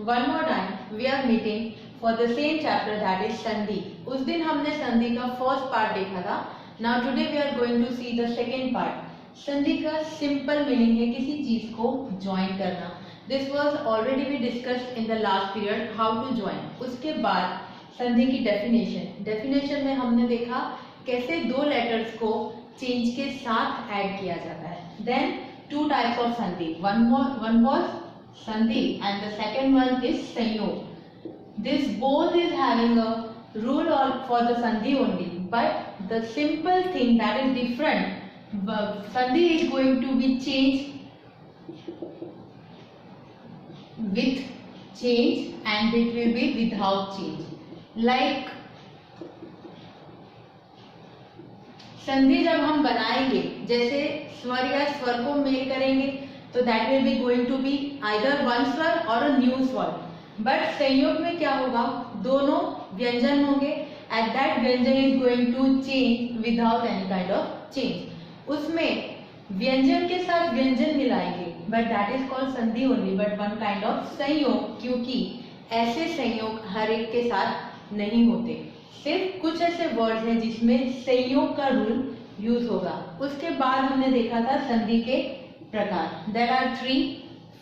one more time we are meeting for the same chapter, that is संधि। उस दिन हमने संधि का फर्स्ट पार्ट देखा था। Now today we are going to see the second part। संधि का सिंपल मीनिंग है किसी चीज को ज्वाइन करना। This was already we discussed in the last period how to join। उसके बाद संधि की डेफिनेशन में हमने देखा कैसे दो लेटर्स को चेंज के साथ ऐड किया जाता है। Then two types of sandhi, one was sandhi and the second one is संयोग। This both is having a rule for the sandhi only, but the simple thing that is different, sandhi is going to be change with change and it will be without change. Like संधि जब हम बनाएंगे, जैसे स्वर या स्वर को मेल करेंगे तो that will be going to be either one स्वर और अ न्यू स्वर। बट संयोग में क्या होगा, दोनों व्यंजन होंगे एंड दैट व्यंजन is going to change without any kind of change. उसमें व्यंजन के साथ व्यंजन मिलाएंगे बट दैट इज कॉल्ड संधि only, but one kind of संयोग, क्योंकि ऐसे संयोग हर एक के साथ नहीं होते। सिर्फ कुछ ऐसे वर्ड्स हैं जिसमें संयोग का रूल यूज होगा। उसके बाद हमने देखा था संधि के प्रकार। There are three.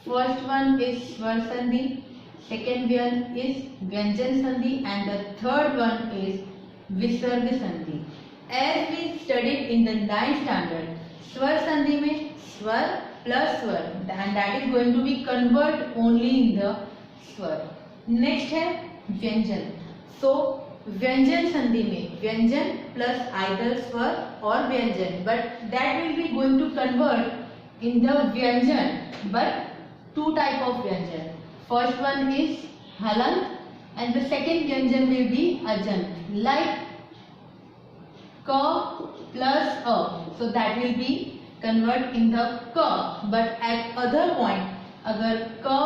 First one is स्वर संधि, सेकेंड वन इज व्यंजन संधि and the third one is विसर्ग संधि। As we studied in the 9th standard, स्वर संधि में स्वर प्लस स्वर and that is going to be convert only in the स्वर। नेक्स्ट है व्यंजन। सो व्यंजन संधि में व्यंजन प्लस आइदर स्वर और व्यंजन, but that will be going to convert in the व्यंजन, बट टू टाइप ऑफ व्यंजन। फर्स्ट वन इज हलंत एंड द सेकेंड व्यंजन विल बी अजंत, लाइक क plus a, so that will be convert in the k, but at other point अगर क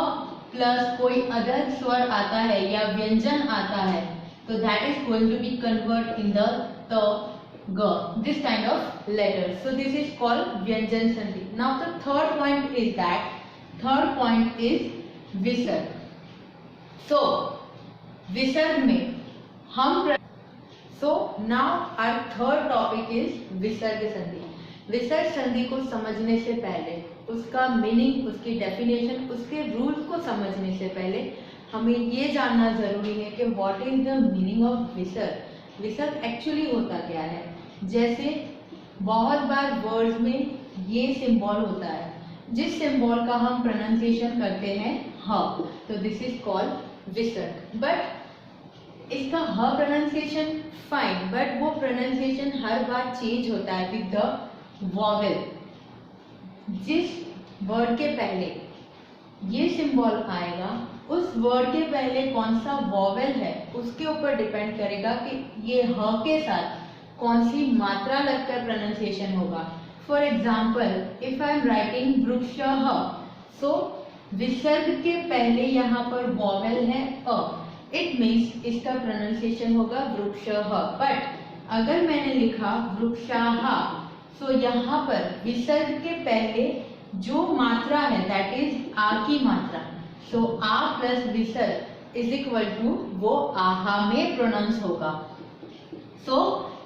plus कोई other स्वर आता है या व्यंजन आता है तो that is going to be convert in the t, g, this kind of letter. So this is called व्यंजन संधि. Now the third point is that, third point is विसर्ग. So विसर्ग में हम So now our third topic is विसर्ग संधि। विसर्ग संधि को समझने से पहले, उसका मीनिंग, उसकी डेफिनेशन, उसके रूल्स को समझने से पहले हमें ये जानना जरूरी है कि what is the meaning of विसर्ग। विसर्ग एक्चुअली होता क्या है। जैसे बहुत बार वर्ड्स में ये सिंबल होता है, जिस सिंबल का हम प्रोनाउंसिएशन करते हैं ह, तो दिस इज कॉल्ड विसर्ग। बट इसका ह प्रोनाउंसिएशन फाइन, बट वो प्रोनाउंसिएशन हर बार चेंज होता है विद द वॉवेल। जिस वर्ड के पहले ये सिंबल आएगा, उस वर्ड के पहले कौन सा वॉवेल है उसके ऊपर डिपेंड करेगा कि ये ह के साथ कौन सी मात्रा लगकर प्रोनाउंसिएशन होगा। For example, if I am writing वृक्षः, सो विसर्ग के पहले यहाँ पर वॉवेल है अ, इट मीन्स इसका प्रोनाउंसिएशन होगा वृक्षः। बट अगर मैंने लिखा वृक्षाः, सो यहाँ पर विसर्ग के पहले जो मात्रा है दैट इज आ की मात्रा, सो आ प्लस विसर्ग इज इक्वल टू वो आहा में प्रोनाउंस होगा। सो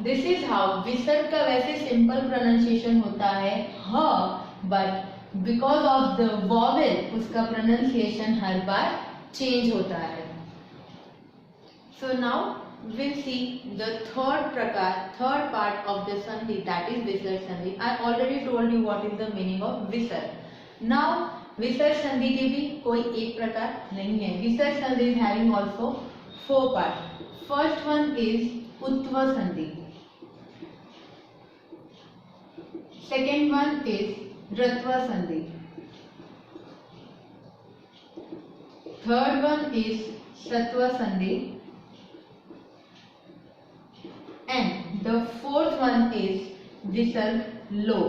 दिस इज हाउ विसर्ग का वैसे सिंपल प्रोनाउंसिएशन होता है ह, but because of the vowel उसका प्रोनाउंसिएशन हर बार चेंज होता है। So now we'll see the third part of the sandhi, that is visarg sandhi. I already told you what is the meaning of visarg. Now visarg sandhi के भी कोई एक प्रकार नहीं है। visarg sandhi is having also 4 parts. First one is utva sandhi. Second one is ratva sandhi. Third one is satva sandhi. And the fourth one is visarg lo.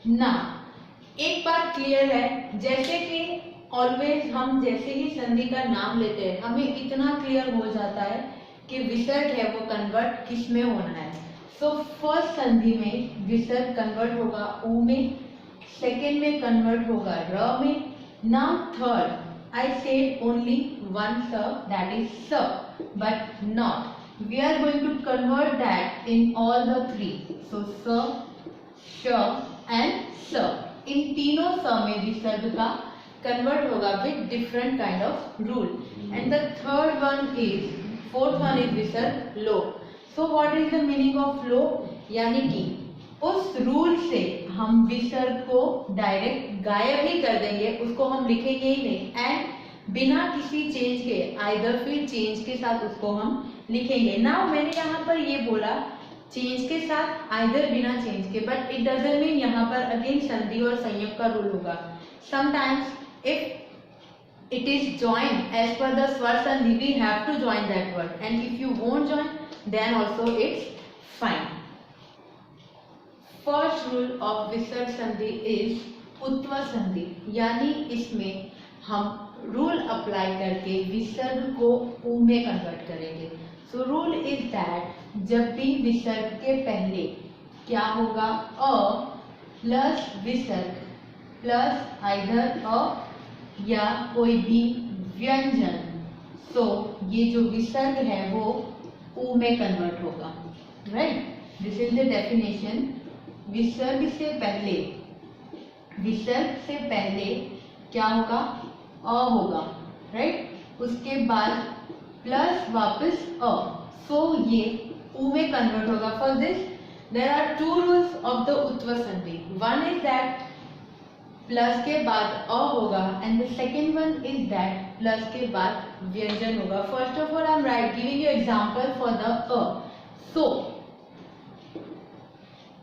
Now एक बात clear है, जैसे कि ऑलवेज हम जैसे ही संधि का नाम लेते हैं हमें इतना क्लियर हो जाता है कि विसर्ग है वो कन्वर्ट किस में होना है। सो फर्स्ट संधि में विसर्ग कन्वर्ट होगा ऊ में, सेकेंड में कन्वर्ट होगा र में. Now third I said only one स, दैट इज स, but not. We are going to convert that in all the three. So स, श and स. इन तीनों स में विसर्ग का कन्वर्ट होगा with different kind of rule. And the fourth one is विसर्ग लो. So what is the meaning of लो? यानी कि उस रूल से हम विसर्ग को डायरेक्ट गायब ही कर देंगे, उसको हम लिखेंगे ही नहीं, एंड बिना किसी चेंज के, आइदर फिर चेंज के साथ उसको हम लिखेंगे. नाउ मैंने यहाँ पर ये बोला चेंज के साथ, आइदर बिना चेंज के, बट इट डजंट मीन यहाँ पर अगेन संधि और संयोग का रूल होगा. Sometimes if it is joined as per the स्वर संधि, we have to join that word, and if you won't join then also it's fine. First rule of विसर्ग संधि इज उत्व संधि, यानी इसमें हम रूल अप्लाई करके विसर्ग को उ में कन्वर्ट करेंगे. सो रूल इज दैट जब भी विसर्ग के पहले क्या होगा, अ प्लस विसर्ग प्लस आइदर अ या कोई भी व्यंजन, सो ये जो विसर्ग है वो उ में कन्वर्ट होगा. Right, this is the definition. विसर्ग से पहले क्या होगा, अ होगा. राइट, उसके बाद प्लस वापस अ, सो ये उ में कन्वर्ट होगा. For this there are two rules of the उत्व sandhi. One is that plus के बाद अ होगा, and the second one is that plus के बाद व्यंजन होगा. First of all I am right giving you example for the अ. सो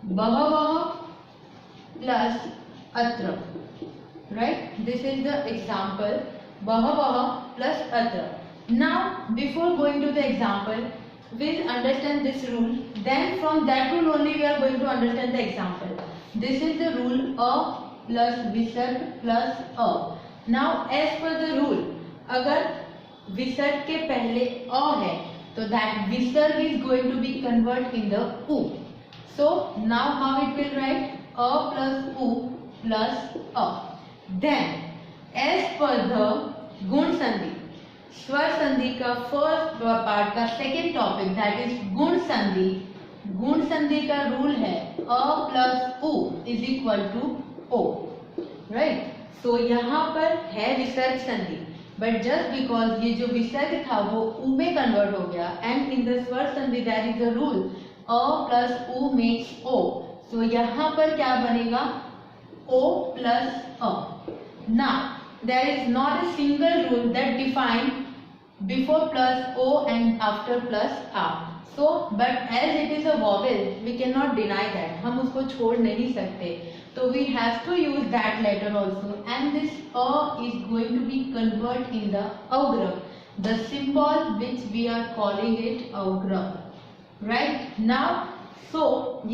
बहवः प्लस अत्र. Right, this is the example, बहवः प्लस अत्र. Now before going to the example, we'll understand this rule, then from that rule only we are going to understand the example. This is the rule a plus visarg plus a. Now as per the rule, अगर विसर्ग के पहले अ है तो that visarg is going to be convert in the u. So now how it will write, a plus u plus a. Then as per the गुण संधि, स्वर संधि का फर्स्ट पार्ट का सेकेंड टॉपिक, दैट इज गुण संधि. गुण संधि का रूल है अ प्लस उ इज इक्वल टू ओ. राइट, सो यहाँ पर है विसर्ग संधि, बट जस्ट बिकॉज ये जो विसर्ग था वो उ में कन्वर्ट हो गया, एंड इन द स्वर संधि दैट इज द रूल अ प्लस उ मेक्स ओ. सो यहाँ पर क्या बनेगा, ओ प्लस अ. Now there is not a single rule that define before plus o and after plus a. So but as it is a vowel, we cannot deny that, हम उसको छोड़ नहीं सकते, तो we have to use that letter also, and this a is going to be convert in the augram, the symbol which we are calling it augram. Right, now so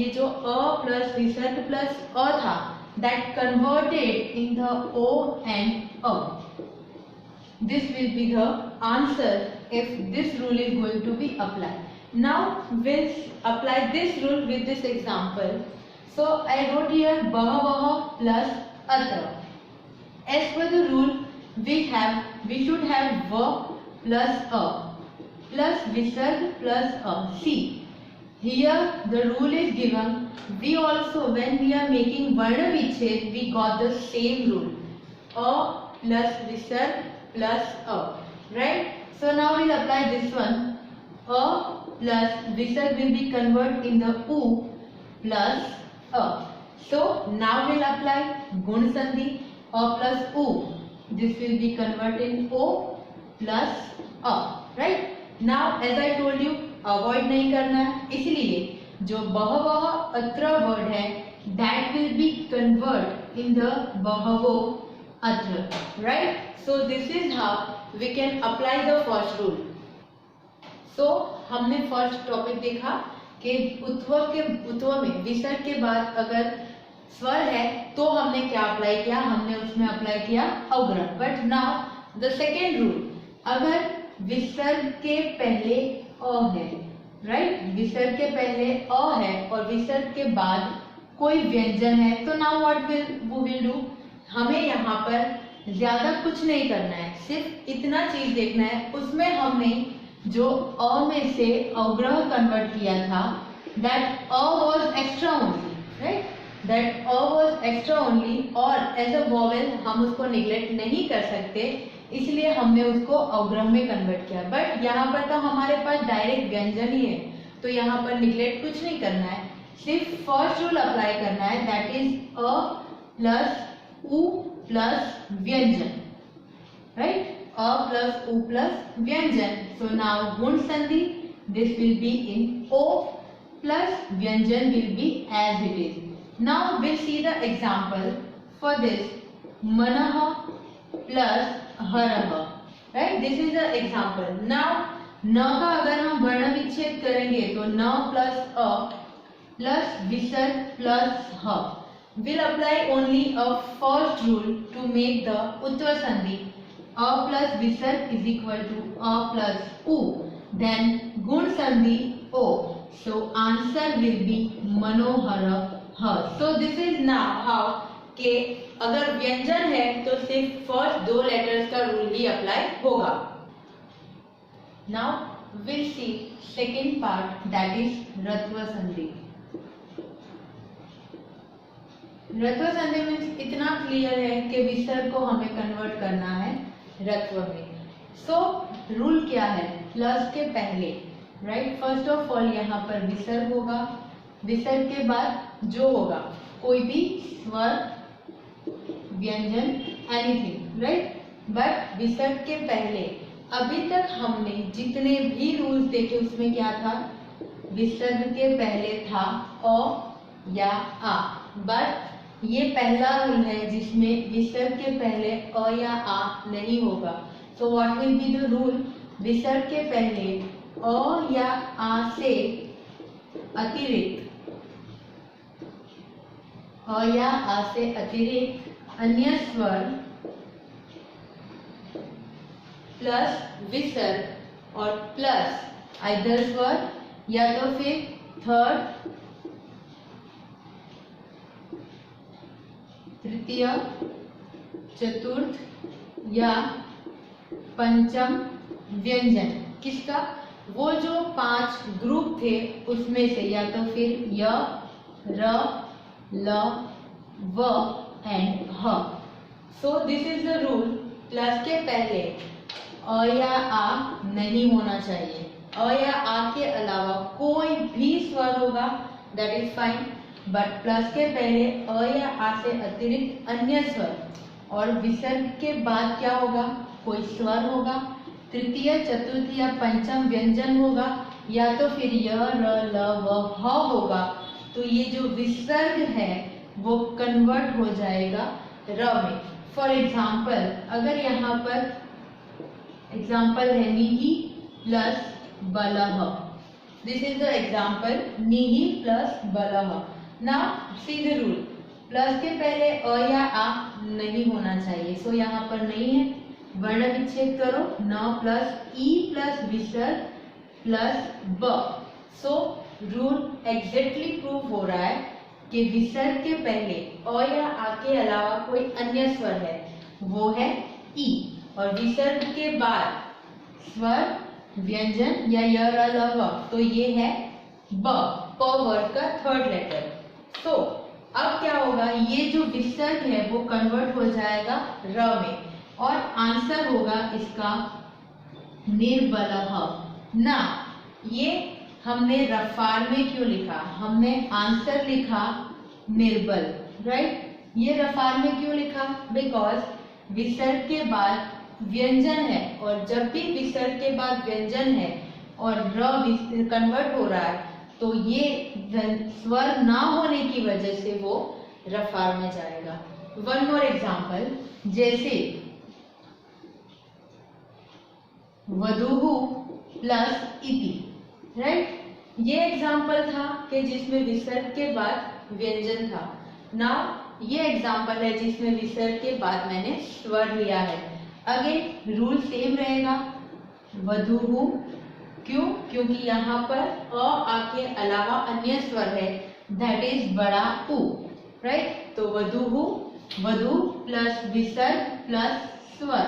ये जो a plus विसर्ग plus a था, that converted in the o and a. This will be the answer if this rule is going to be applied. Now we'll apply this rule with this example. So I wrote here bahavaha plus atra. As per the rule, we should have va plus a plus visarg plus a. See, here the rule is given. We also, when we are making varna vichhed, we got the same rule, a plus visarg plus a. Right, so now we'll apply this one. A plus visarg will be converted in the u plus a. So now we'll apply gun sandhi, a plus u, this will be converted in o plus a. Right, now as I told you, avoid नहीं करना है, इसलिए जो बहवः अत्र word है that will be convert in the बहवो अत्र. Right, so this is how we can apply the first rule. So हमने फर्स्ट टॉपिक देखा कि उत्व में विसर्ग के बाद अगर स्वर है तो हमने क्या अप्लाई किया, हमने उसमें अप्लाई किया अवग्रह. But now the second rule, अगर विसर्ग के पहले अ है, राइट, विसर्ग के पहले अ है और विसर्ग के बाद कोई व्यंजन है, तो नाउ व्हाट विल डू, हमें यहाँ पर ज्यादा कुछ नहीं करना है, सिर्फ इतना चीज देखना है। उसमें हमने जो अ में से अवग्रह कन्वर्ट किया था, that a was extra only, right, that a was extra only, और एज अ वॉवेल हम उसको निग्लेक्ट नहीं कर सकते, इसलिए हमने उसको अवग्रह में कन्वर्ट किया। बट यहाँ पर तो हमारे पास डायरेक्ट व्यंजन ही है, तो यहाँ पर निग्लेक्ट कुछ नहीं करना है, सिर्फ फर्स्ट रूल अप्लाई करना है, दैट इज अ प्लस उ प्लस व्यंजन, राइट, अ प्लस उ प्लस व्यंजन। सो नाउ गुण संधि, दिस विल बी इन ओ प्लस व्यंजन will be as it is. Now will see the example for this, मनः प्लस हरः, right, this is the example. Now न का अगर हम वर्ण विच्छेद करेंगे तो न प्लस अ प्लस विसर्ग प्लस ह will apply only a first rule to make the utva sandhi a plus visarg is equal to a plus u, then gun sandhi o, so answer will be manohara ha। So this is now how के अगर व्यंजन है तो सिर्फ first दो letters का rule ही apply होगा। Now will see second part, that is रत्व संधि। रत्व संधि मीन्स इतना क्लियर है कि विसर्ग को हमें कन्वर्ट करना है रत्व में। सो रूल क्या है, प्लस के पहले, राइट, फर्स्ट ऑफ ऑल यहाँ पर विसर्ग होगा, विसर्ग के बाद जो होगा कोई भी स्वर व्यंजन एनीथिंग, राइट, बट विसर्ग के पहले अभी तक हमने जितने भी रूल्स देखे उसमें क्या था, विसर्ग के पहले था अ या आ, बट ये पहला रूल है जिसमें विसर्ग के पहले अ या आ नहीं होगा। So what will be the rule, विसर्ग के पहले अ या आ से अतिरिक्त, अ या आ से अतिरिक्त अन्य स्वर प्लस विसर्ग और प्लस आइदर स्वर या तो फिर थर्ड, तृतीय, चतुर्थ या पंचम व्यंजन, किसका, वो जो 5 ग्रुप थे उसमें से, या तो फिर य, र, ल, व एंड ह। सो this is the rule, plus के पहले अ या आ नहीं होना चाहिए, अ या आ के अलावा कोई भी स्वर होगा that is fine, but plus के पहले अ या आ से अतिरिक्त अन्य स्वर, और विसर्ग के बाद क्या होगा, कोई स्वर होगा, तृतीय, चतुर्थ या पंचम व्यंजन होगा, या तो फिर य, र, ल, व, ह होगा। तो ये जो विसर्ग है वो कन्वर्ट हो जाएगा र में। फॉर एग्जाम्पल, अगर यहाँ पर एग्जाम्पल है निहि प्लस बलः, दिस इज द एग्जाम्पल, निहि प्लस बलः। Now see the rule, plus के पहले अ या आ नहीं होना चाहिए, सो यहाँ पर नहीं है, वर्ण विच्छेद करो, न प्लस ई प्लस विसर्ग प्लस ब। सो रूल एग्जैक्टली प्रूव हो रहा है कि विसर्ग के पहले अ या आ के अलावा कोई अन्य स्वर है, वो है ई, और विसर्ग के बाद स्वर व्यंजन या य, र, ल, व, तो ये है ब, प वर्ड का थर्ड लेटर। तो अब क्या होगा, ये जो विसर्ग है वो कन्वर्ट हो जाएगा र में, और आंसर होगा इसका निर्बलः। ना, ये हमने रफार में क्यों लिखा, हमने आंसर लिखा निर्बल, राइट, ये रफार में क्यों लिखा, बिकॉज विसर्ग के बाद व्यंजन है, और जब भी विसर्ग के बाद व्यंजन है और र कन्वर्ट हो रहा है तो ये स्वर ना होने की वजह से वो रफार में जाएगा। वन मोर एग्जाम्पल, जैसे वधूः प्लस इति, राइट, ये एग्जाम्पल था कि जिसमें विसर्ग के बाद व्यंजन था। नाउ ये एग्जाम्पल है जिसमें विसर्ग के बाद मैंने स्वर लिया है। अगेन रूल सेम रहेगा, वधूः, क्यों, क्योंकि यहाँ पर अ आ के अलावा अन्य स्वर है, दैट इज बड़ा ऊ, राइट। तो वधूहु, वधु प्लस विसर्ग प्लस स्वर,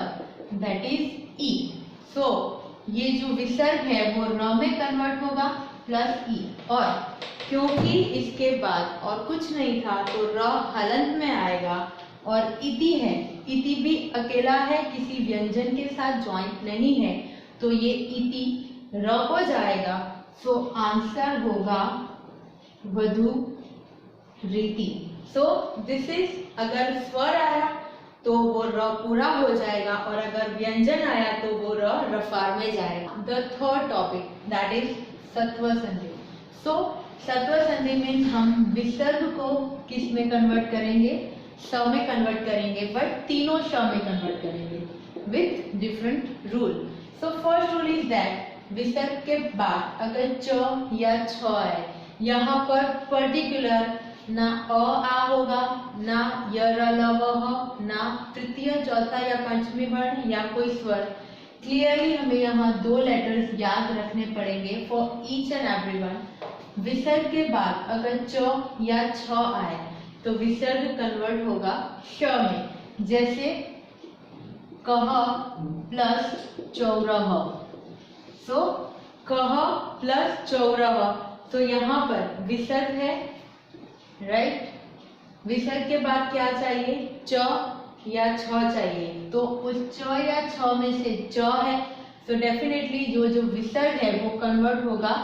दैट इज ई। सो ये जो विसर्ग है वो र में कन्वर्ट होगा प्लस ई, और क्योंकि इसके बाद और कुछ नहीं था तो र हलंत में आएगा, और इति है, इति भी अकेला है, किसी व्यंजन के साथ ज्वाइंट नहीं है, तो ये इति र हो जाएगा। सो आंसर होगा वधु रीति। सो दिस इज, अगर स्वर आया तो वो र पूरा हो जाएगा, और अगर व्यंजन आया तो वो र रफार में जाएगा। The third topic that is सत्व संधि। सो सत्व संधि में हम विसर्ग को किस में कन्वर्ट करेंगे, स में कन्वर्ट करेंगे, बट तीनों श में कन्वर्ट करेंगे with different rule. So first rule is that विसर्ग के बाद अगर च या छ है, यहाँ पर पर्टिकुलर ना अ आ होगा, ना य र ल व ह, ना तृतीय चौथा या पंचमी वर्ण या कोई स्वर। क्लियरली हमें यहाँ दो लेटर्स याद रखने पड़ेंगे for each and every one. विसर्ग के बाद अगर च या छ आए तो विसर्ग कन्वर्ट होगा श में, जैसे कह प्लस चौरह। सो कह प्लस चौरह, तो यहाँ पर विसर्ग है, राइट। विसर्ग के बाद क्या चाहिए, च या छ चाहिए, तो उस च या छ में से च है, तो डेफिनेटली जो जो विसर्ग है वो कन्वर्ट होगा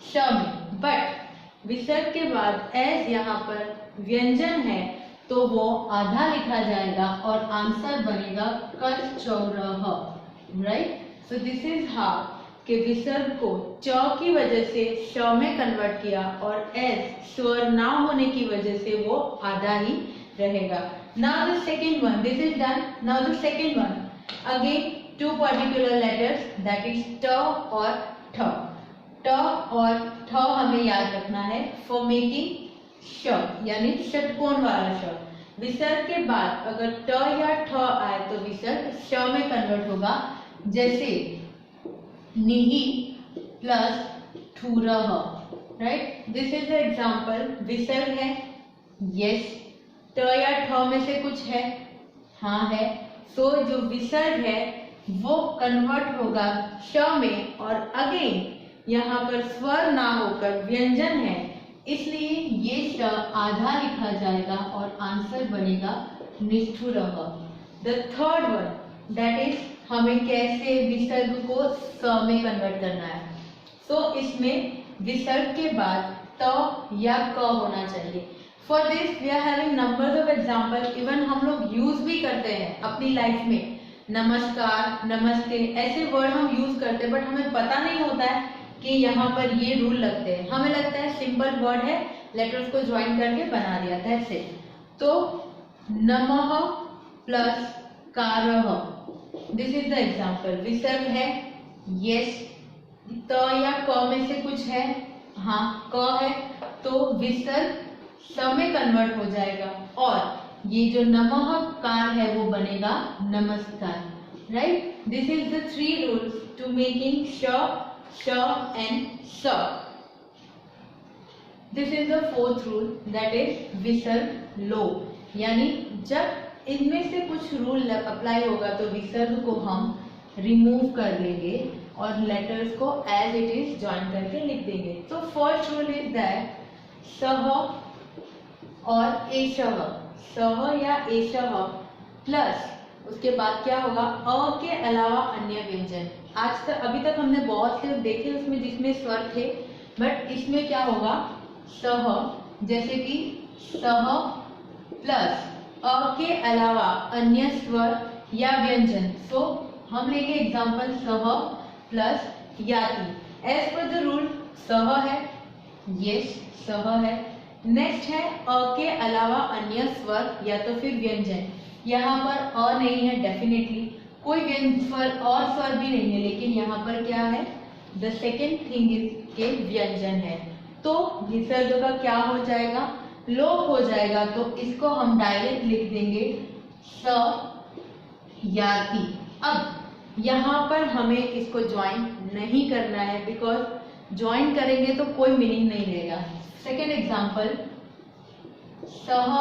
श में। बट विसर्ग के बाद एज यहाँ पर व्यंजन है तो वो आधा लिखा जाएगा और आंसर बनेगा कर चौरह, right. So this is how कि विसर्ग को च की वजह से श में कन्वर्ट किया, और एस स्वर ना होने की वजह से वो आधा ही रहेगा। Now the second one, this is done. Now the second one, again two particular letters that is ट और ठ। ट और ठ हमें याद रखना है फॉर मेकिंग श, यानी षटकोण वाला श। विसर्ग के बाद अगर ट या ठ आए तो विसर्ग श में कन्वर्ट होगा, जैसे निहि प्लस ठुरह, right. This is the example. विसर्ग है, यस, ट या ठ में से कुछ है, हाँ है। सो जो विसर्ग है वो कन्वर्ट होगा श में, और अगेन यहाँ पर स्वर ना होकर व्यंजन है, इसलिए ये श आधा लिखा जाएगा और आंसर बनेगा निष्ठुरः। The third one that is हमें कैसे विसर्ग को स में कन्वर्ट करना है। सो इसमें विसर्ग के बाद त या क होना चाहिए। For this we are having numbers of example, even हम लोग यूज भी करते हैं अपनी लाइफ में। नमस्कार, नमस्ते, ऐसे वर्ड हम यूज करते हैं, बट हमें पता नहीं होता है कि यहाँ पर ये रूल लगते हैं। हमें लगता है सिंपल वर्ड है, लेटर्स को ज्वाइन करके बना दिया, दैट्स इट। तो नमः प्लस कारः, दिस इज द एग्जाम्पल। विसर्ग है, यस, त या क में से कुछ है, हाँ क है, तो विसर्ग स में कन्वर्ट हो जाएगा, और ये जो नमः कार है वो बनेगा नमस्कार, right. This is the three rules to making श, एंड स। This is the fourth rule that is विसर्ग लो, यानी जब इनमें से कुछ रूल अप्लाई होगा तो विसर्ग को हम रिमूव कर देंगे और लेटर्स को एज इट इज ज्वाइन करके लिख देंगे। तो फर्स्ट रूल इज दैट सह और एषः, सह या एषः प्लस उसके बाद क्या होगा, अ के अलावा अन्य व्यंजन। आज तक अभी तक हमने बहुत से देखे उसमें जिसमें स्वर थे, बट इसमें क्या होगा, सह, जैसे कि सह प्लस अ के अलावा अन्य स्वर या व्यंजन। सो हम लेंगे एग्जाम्पल सह प्लस याति। एज पर द रूल सह है, यस सह है। नेक्स्ट है अ के अलावा अन्य स्वर या तो फिर व्यंजन। यहाँ पर अ नहीं है, डेफिनेटली कोई स्वर और स्वर भी नहीं है, लेकिन यहाँ पर क्या है, द सेकेंड थिंग इज के व्यंजन है, तो विसर्ग का क्या हो जाएगा, लोप हो जाएगा। तो इसको हम डायरेक्ट लिख देंगे स याति। अब यहाँ पर हमें इसको ज्वाइन नहीं करना है, बिकॉज ज्वाइन करेंगे तो कोई मीनिंग नहीं रहेगा। सेकेंड एग्जाम्पल, सह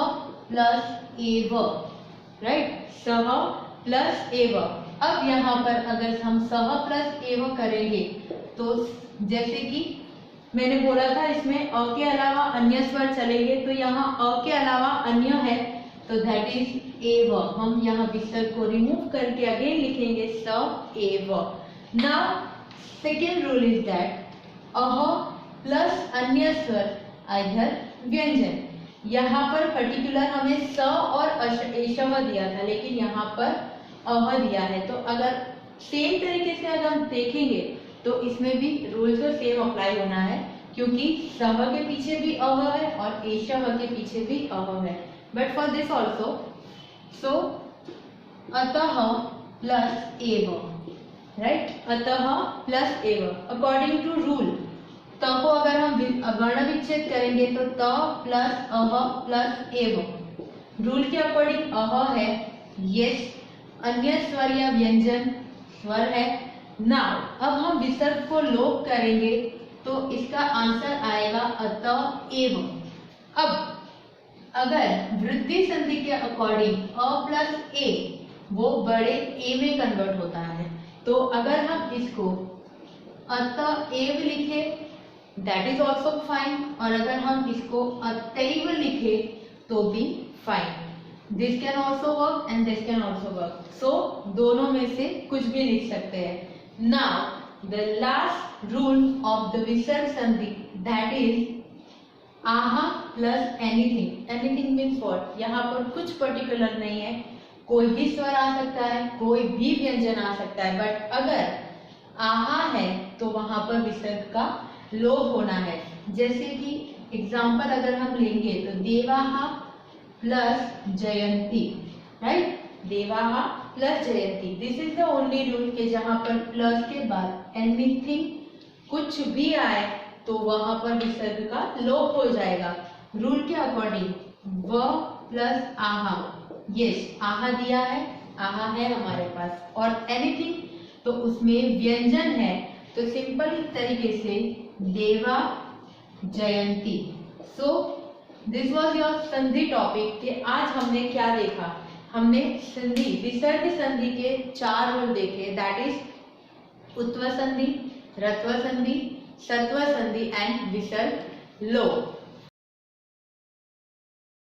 प्लस एव, राइट, सह प्लस एव। अब यहाँ पर अगर हम सह प्लस एव करेंगे तो जैसे कि मैंने बोला था इसमें अ के अलावा अन्य स्वर चलेंगे, तो यहाँ अ के अलावा अन्य है तो दैट इज एव। हम यहाँ विसर्ग को रिमूव करके अगेन लिखेंगे स एव। Now second rule is that uh plus अन्य स्वर आइदर व्यंजन। यहाँ पर पर्टिकुलर हमें स और एशव दिया था, लेकिन यहाँ पर अह दिया है। तो अगर सेम तरीके से अगर हम देखेंगे तो इसमें भी रूल तो सेम अप्लाई होना है, क्योंकि सह के पीछे भी अह है और एशव के पीछे भी अह है। But for this also so अतः प्लस एव, राइट, अतः प्लस एव अकॉर्डिंग टू रूल। त को अगर हम वर्ण विच्छेद करेंगे तो त प्लस अह प्लस एव। रूल के अकॉर्डिंग अह है, यस, अन्य स्वर या व्यंजन स्वर है। नाउ अब हम विसर्ग को लोप करेंगे तो इसका आंसर आएगा अतः एव। अब अगर वृद्धि संधि के अकॉर्डिंग अ प्लस ए वो बड़े ए में कन्वर्ट होता है, तो अगर हम इसको अतः एव लिखे दैट इज ऑल्सो फाइन, और अगर हम इसको अतैव लिखे तो भी fine. This can also work and this can also work, so दोनों में से कुछ भी लिख सकते हैं। Now the last rule of the विसर्ग संधि दैट इज आहा plus anything. Anything means what, यहाँ पर कुछ पर्टिकुलर नहीं है, कोई भी स्वर आ सकता है, कोई भी व्यंजन आ सकता है, बट अगर आहा है तो वहां पर विसर्ग का लोप होना है। जैसे कि एग्जाम्पल अगर हम लेंगे तो देवाहा प्लस जयंती, राइट, देवाहा प्लस जयंती, this is the only rule के जहां पर प्लस के बाद एनीथिंग कुछ भी आए तो वहां पर विसर्ग का लोप हो जाएगा। रूल के अकॉर्डिंग व प्लस आहा, यस, आहा दिया है, आहा है हमारे पास, और एनीथिंग तो उसमें व्यंजन है, तो सिंपल तरीके से देवा जयंती। सो दिस वाज योर संधि टॉपिक कि आज हमने क्या देखा, हमने संधि विसर्ग संधि के 4 रूल देखे, दैट इज उत्व संधि, रत्व संधि, सत्व संधि एंड विसर्ग लोप।